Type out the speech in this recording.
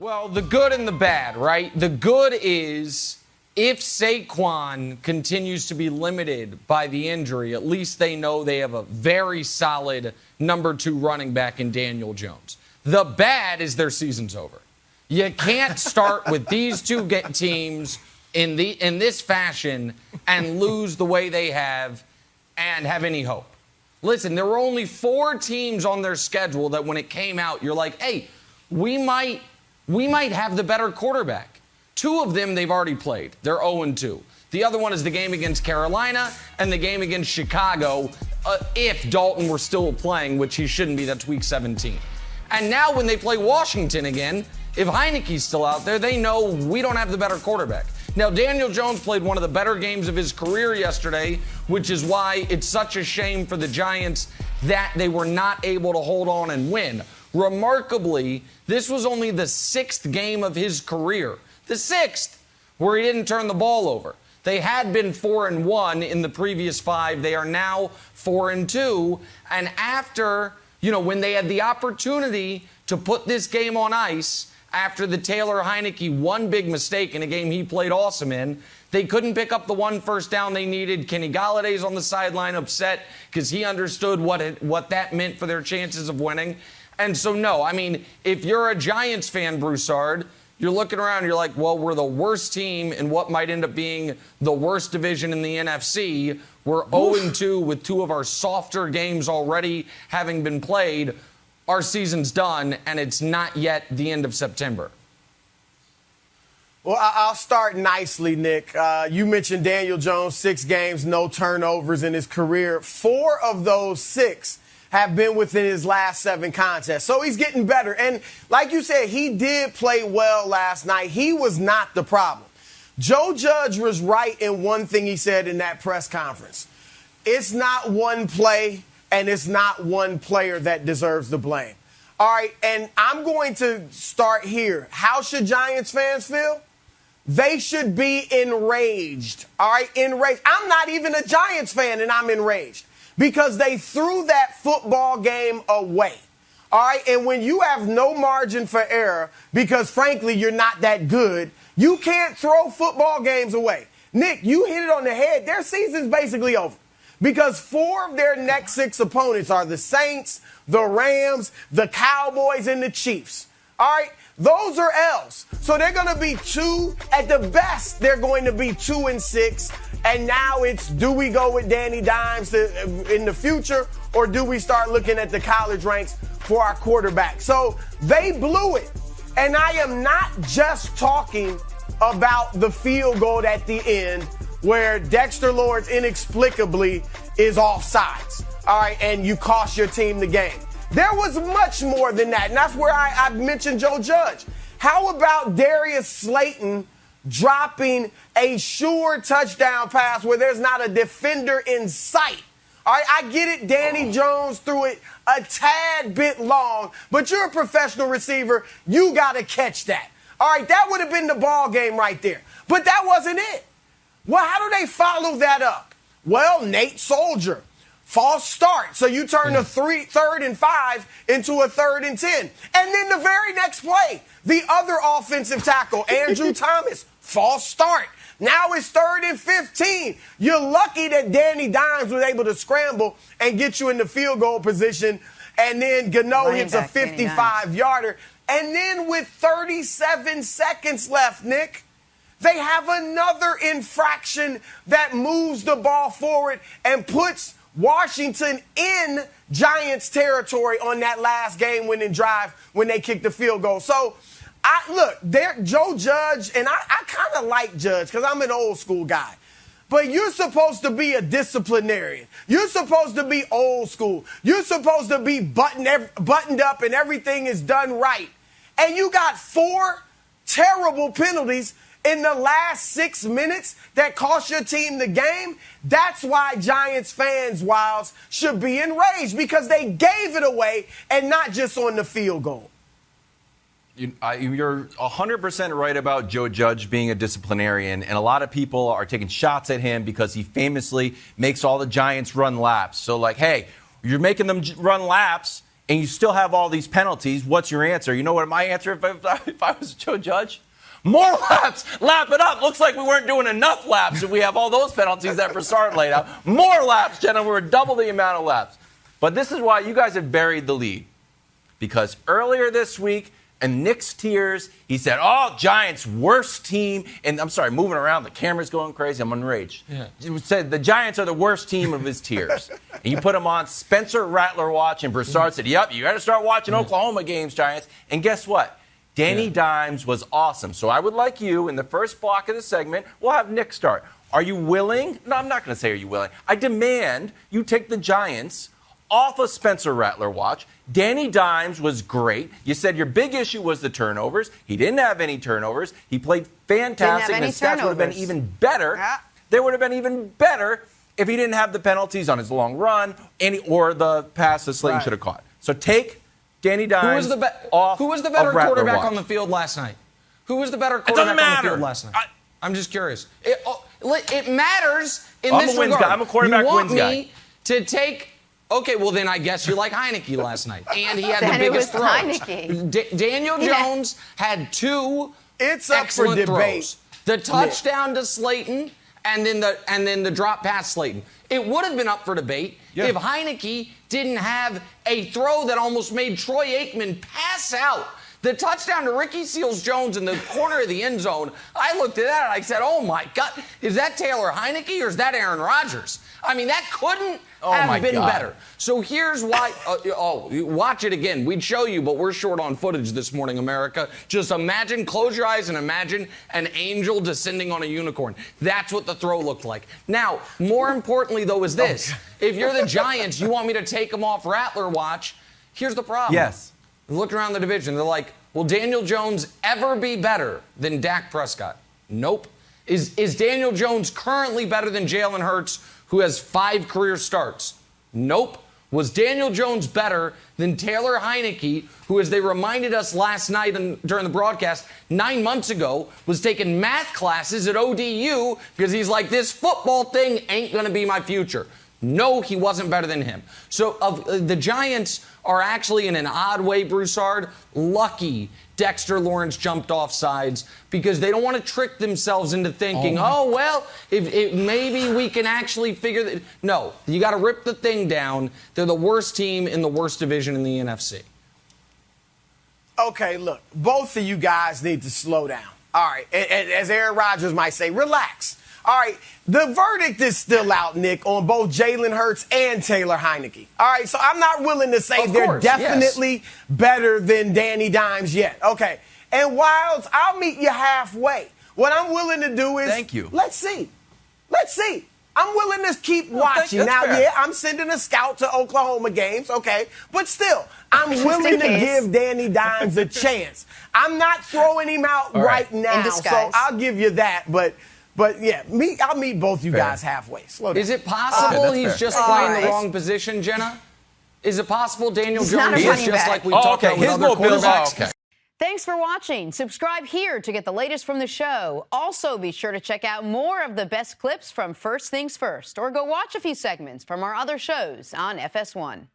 Well, the good and the bad, right? The good is if Saquon continues to be limited by the injury, at least they know they have a very solid number 2 running back in Daniel Jones. The bad is their season's over. You can't start with these two teams in this fashion and lose the way they have and have any hope. Listen, there were only 4 teams on their schedule that when it came out, you're like, hey, we might have the better quarterback. 2 of them they've already played. They're 0-2. The other one is the game against Carolina and the game against Chicago, if Dalton were still playing, which he shouldn't be. That's week 17. And now when they play Washington again, if Heineke's still out there, they know we don't have the better quarterback. Now, Daniel Jones played one of the better games of his career yesterday, which is why it's such a shame for the Giants that they were not able to hold on and win. Remarkably, this was only the 6th game of his career. The 6th, where he didn't turn the ball over. They had been 4-1 in the previous 5. They are now 4-2. And after, when they had the opportunity to put this game on ice, after the Taylor Heineke one big mistake in a game he played awesome in, they couldn't pick up the 1 first down they needed. Kenny Galladay's on the sideline upset because he understood what that meant for their chances of winning. And so, no, if you're a Giants fan, Broussard, you're looking around, you're like, well, we're the worst team in what might end up being the worst division in the NFC. We're 0-2 with 2 of our softer games already having been played. Our season's done, and it's not yet the end of September. Well, I'll start nicely, Nick. You mentioned Daniel Jones, 6 games, no turnovers in his career. 4 of those 6 have been within his last 7 contests. So he's getting better. And like you said, he did play well last night. He was not the problem. Joe Judge was right in one thing he said in that press conference. It's not one play, and it's not one player that deserves the blame. All right, and I'm going to start here. How should Giants fans feel? They should be enraged. All right, enraged. I'm not even a Giants fan, and I'm enraged because they threw that football game away. All right, and when you have no margin for error because, frankly, you're not that good, you can't throw football games away. Nick, you hit it on the head. Their season's basically over because 4 of their next 6 opponents are the Saints, the Rams, the Cowboys, and the Chiefs. All right, those are L's. So they're going to be 2, at the best, they're going to be 2-6. And now it's, do we go with Danny Dimes in the future, or do we start looking at the college ranks for our quarterback? So they blew it. And I am not just talking about the field goal at the end where Dexter Lawrence inexplicably is offsides. All right, and you cost your team the game. There was much more than that, and that's where I mentioned Joe Judge. How about Darius Slayton dropping a sure touchdown pass where there's not a defender in sight? All right, I get it. Danny Jones threw it a tad bit long, but you're a professional receiver. You got to catch that. All right, that would have been the ball game right there. But that wasn't it. Well, how do they follow that up? Well, Nate Soldier, false start. So you turn a 3rd and 5 into a 3rd and 10. And then the very next play, the other offensive tackle, Andrew Thomas, false start. Now it's 3rd and 15. You're lucky that Danny Dimes was able to scramble and get you in the field goal position. And then Gano hits a 55-yarder. And then with 37 seconds left, Nick, they have another infraction that moves the ball forward and puts Washington in Giants territory on that last game-winning drive when they kicked the field goal. So, Joe Judge, and I kind of like Judge because I'm an old school guy. But you're supposed to be a disciplinarian. You're supposed to be old school. You're supposed to be buttoned up and everything is done right. And you got 4 terrible penalties in the last 6 minutes that cost your team the game. That's why Giants fans, Wiles, should be enraged because they gave it away and not just on the field goal. You're 100% right about Joe Judge being a disciplinarian, and a lot of people are taking shots at him because he famously makes all the Giants run laps. So, hey, you're making them run laps, and you still have all these penalties, what's your answer? You know what my answer if I was Joe Judge? More laps. Lap it up. Looks like we weren't doing enough laps if we have all those penalties that Broussard laid out. More laps, Jenna. We're double the amount of laps. But this is why you guys have buried the lead. Because earlier this week, in Nick's tears, he said, oh, Giants, worst team. And I'm sorry, moving around. The camera's going crazy. I'm enraged. Yeah. He said the Giants are the worst team of his tears. And you put him on Spencer Rattler watch, and Broussard said, yep, you got to start watching Oklahoma games, Giants. And guess what? Danny Dimes was awesome. So I would like you, in the first block of the segment, we'll have Nick start. Are you willing? No, I'm not going to say are you willing. I demand you take the Giants off of Spencer Rattler watch. Danny Dimes was great. You said your big issue was the turnovers. He didn't have any turnovers. He played fantastic. And his stats would have been even better. Yeah. They would have been even better if he didn't have the penalties on his long run or the pass that Slayton should have caught. So take Danny Dimes off. Who was the better of Rattler quarterback watch. on the field last night? Who was the better quarterback on the field last night? I'm just curious. It matters in this regard. I'm a quarterback wins guy. You want me to take... Okay, well, then I guess you like Heineke last night. And he had the biggest throws. Daniel Jones had two excellent throws. The touchdown to Slayton and then the drop past Slayton. It would have been up for debate if Heineke didn't have a throw that almost made Troy Aikman pass out. The touchdown to Ricky Seals-Jones in the corner of the end zone, I looked at that and I said, oh, my God, is that Taylor Heineke or is that Aaron Rodgers? I mean, that couldn't have been better. So here's why. Watch it again. We'd show you, but we're short on footage this morning, America. Just imagine, close your eyes and imagine an angel descending on a unicorn. That's what the throw looked like. Now, more importantly, though, is this. If you're the Giants, you want me to take them off Rattler watch. Here's the problem. Yes. Look around the division. They're like, will Daniel Jones ever be better than Dak Prescott? Nope. Is Daniel Jones currently better than Jalen Hurts, who has 5 career starts? Nope. Was Daniel Jones better than Taylor Heineke, who, as they reminded us last night during the broadcast, 9 months ago, was taking math classes at ODU because he's like, this football thing ain't going to be my future? No, he wasn't better than him. So the Giants are actually, in an odd way, Broussard, lucky Dexter Lawrence jumped off sides because they don't want to trick themselves into thinking, if maybe we can actually figure that. No, you got to rip the thing down. They're the worst team in the worst division in the NFC. Okay, look, both of you guys need to slow down. All right, and as Aaron Rodgers might say, relax. All right, the verdict is still out, Nick, on both Jalen Hurts and Taylor Heineke. All right, so I'm not willing to say they're definitely better than Danny Dimes yet. Okay, and Wilds, I'll meet you halfway. What I'm willing to do is, let's see. I'm willing to keep watching. Now, I'm sending a scout to Oklahoma games, okay, but still, I'm willing to give Danny Dimes a chance. I'm not throwing him out right now, so I'll give you that, But yeah, I'll meet both you guys halfway. Slow down. Is it possible he's just playing the wrong position, Jenna? Is it possible Daniel Jones is just like we talked about with other quarterbacks? Thanks for watching. Subscribe here to get the latest from the show. Also, be sure to check out more of the best clips from First Things First, or go watch a few segments from our other shows on FS1.